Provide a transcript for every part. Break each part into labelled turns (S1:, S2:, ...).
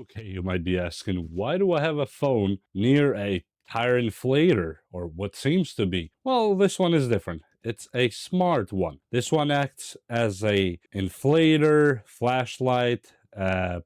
S1: Okay, you might be asking, why do I have a phone near a tire inflator, or what seems to be? Well, this one is different. It's a smart one. This one acts as a inflator, flashlight,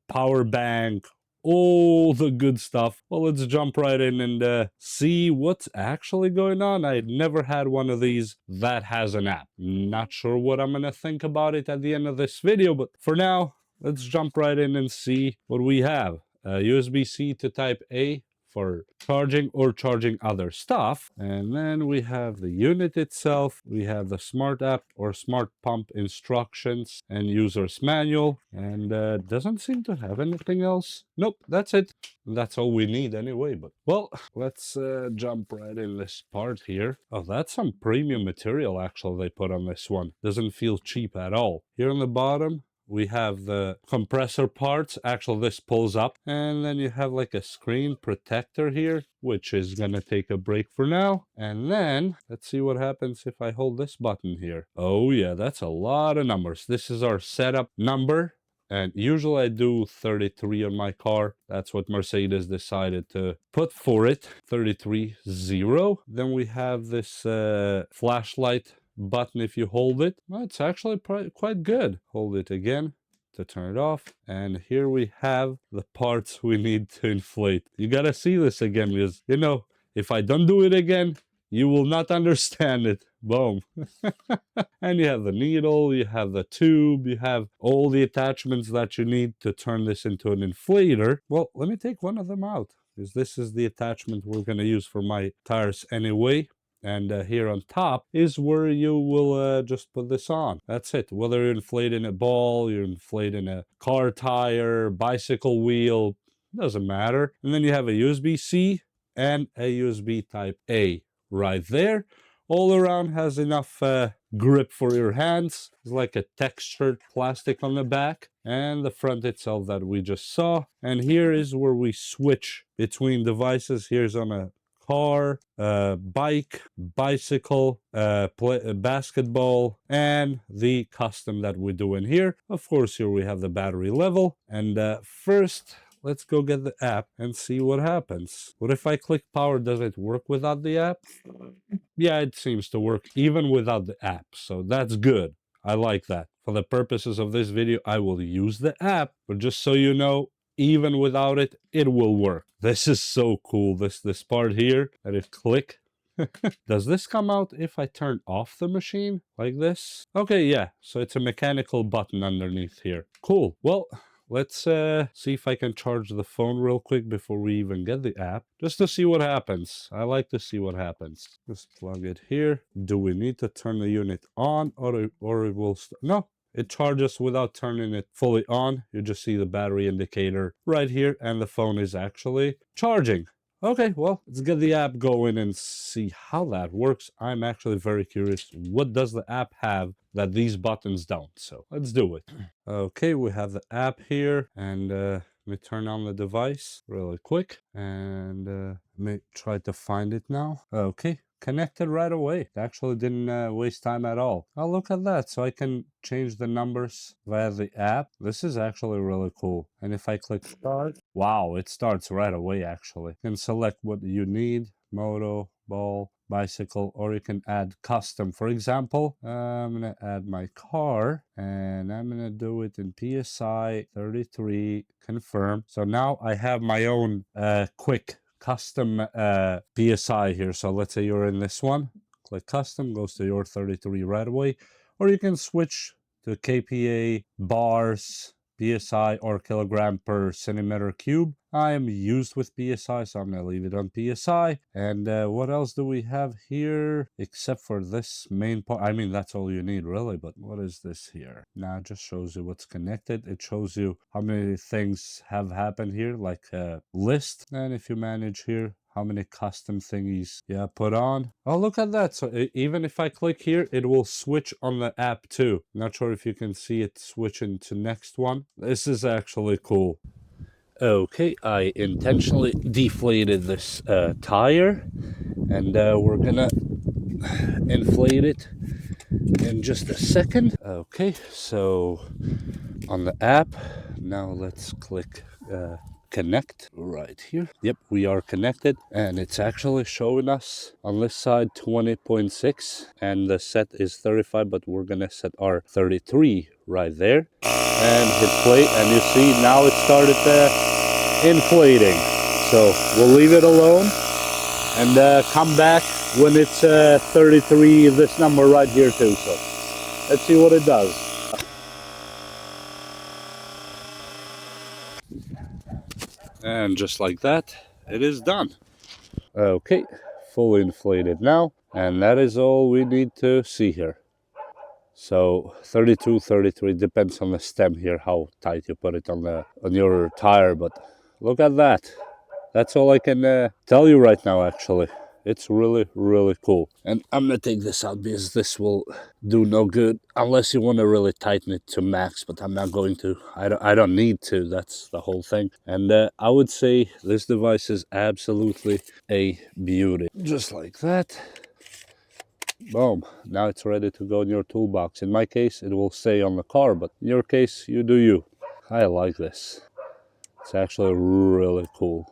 S1: power bank, all the good stuff. Well, let's jump right in and see what's actually going on. I never had one of these that has an app. Not sure what I'm gonna think about it at the end of this video, but for now, let's jump right in and see what we have. USB-C to type A for charging or charging other stuff. And then we have the unit itself. We have the smart app or smart pump instructions and user's manual. And doesn't seem to have anything else. Nope, that's it. That's all we need anyway. But well, let's jump right in this part here. Oh, that's some premium material actually they put on this one. Doesn't feel cheap at all. Here on the bottom, we have the compressor parts. Actually, this pulls up, and then you have like a screen protector here, which is gonna take a break for now. And then let's see what happens if I hold this button here. Oh yeah, that's a lot of numbers. This is our setup number. And usually I do 33 on my car. That's what Mercedes decided to put for it, 33.0. Then we have this flashlight button. If you hold it, well, it's actually quite good. Hold it again to turn it off, and here we have the parts we need to inflate. You gotta see this again, because you know, if I don't do it again, you will not understand it. Boom. And you have the needle, you have the tube, you have all the attachments that you need to turn this into an inflator. Well, let me take one of them out, because this is the attachment we're going to use for my tires anyway. And here on top is where you will just put this on. That's it. Whether you're inflating a ball, you're inflating a car tire, bicycle wheel, doesn't matter. And then you have a USB-C and a USB type A right there. All around has enough grip for your hands. It's like a textured plastic on the back, and the front itself that we just saw. And here is where we switch between devices. Here's on a car, bike, bicycle, basketball, and the custom that we do in here. Of course, here we have the battery level. And first, let's go get the app and see what happens. What if I click power? Does it work without the app? Yeah, it seems to work even without the app. So that's good. I like that. For the purposes of this video, I will use the app. But just so you know, even without it, it will work. This is so cool. This part here, that if click. Does this come out if I turn off the machine like this? Okay, yeah. So it's a mechanical button underneath here. Cool. Well, let's see if I can charge the phone real quick before we even get the app, just to see what happens. I like to see what happens. Just plug it here. Do we need to turn the unit on, or it will no, it charges without turning it fully on. You just see the battery indicator right here, and the phone is actually charging. Okay, well, let's get the app going and see how that works. I'm actually very curious. What does the app have that these buttons don't? So let's do it. Okay, we have the app here, and let me turn on the device really quick, and let me try to find it now. Okay, connected right away. It actually didn't waste time at all. Oh, look at that. So I can change the numbers via the app. This is actually really cool. And if I click start, wow, it starts right away actually. You can select what you need, moto, ball, bicycle, or you can add custom. For example, I'm gonna add my car, and I'm gonna do it in PSI 33, confirm. So now I have my own quick custom PSI here. So let's say you're in this one, click custom, goes to your 33 right away, or you can switch to kPa, bars, PSI, or kilogram per centimeter cube. I am used with PSI, so I'm gonna leave it on PSI. And what else do we have here except for this main part? I mean, that's all you need really, but what is this here? Now it just shows you what's connected. It shows you how many things have happened here, like a list. And if you manage here, how many custom thingies put on. Oh, look at that. So even if I click here, it will switch on the app too. Not sure if you can see it switching to next one. This is actually cool. Okay, I intentionally deflated this tire, and we're gonna inflate it in just a second. Okay, so on the app, now let's click connect right here. Yep, we are connected, and it's actually showing us on this side 20.6, and the set is 35, but we're gonna set our 33 right there and hit play, and you see now it started inflating. So we'll leave it alone and come back when it's 33, this number right here too. So let's see what it does. And just like that, it is done. Okay, fully inflated now, and that is all we need to see here. So 32, 33, depends on the stem here, how tight you put it on your tire, but look at that. That's all I can tell you right now, actually. It's really, really cool. And I'm gonna take this out because this will do no good unless you want to really tighten it to max, but I'm not going to. I don't need to, that's the whole thing. And I would say this device is absolutely a beauty. Just like that. Boom. Now it's ready to go in your toolbox. In my case, it will stay on the car, but in your case, you do you. I like this. It's actually really cool.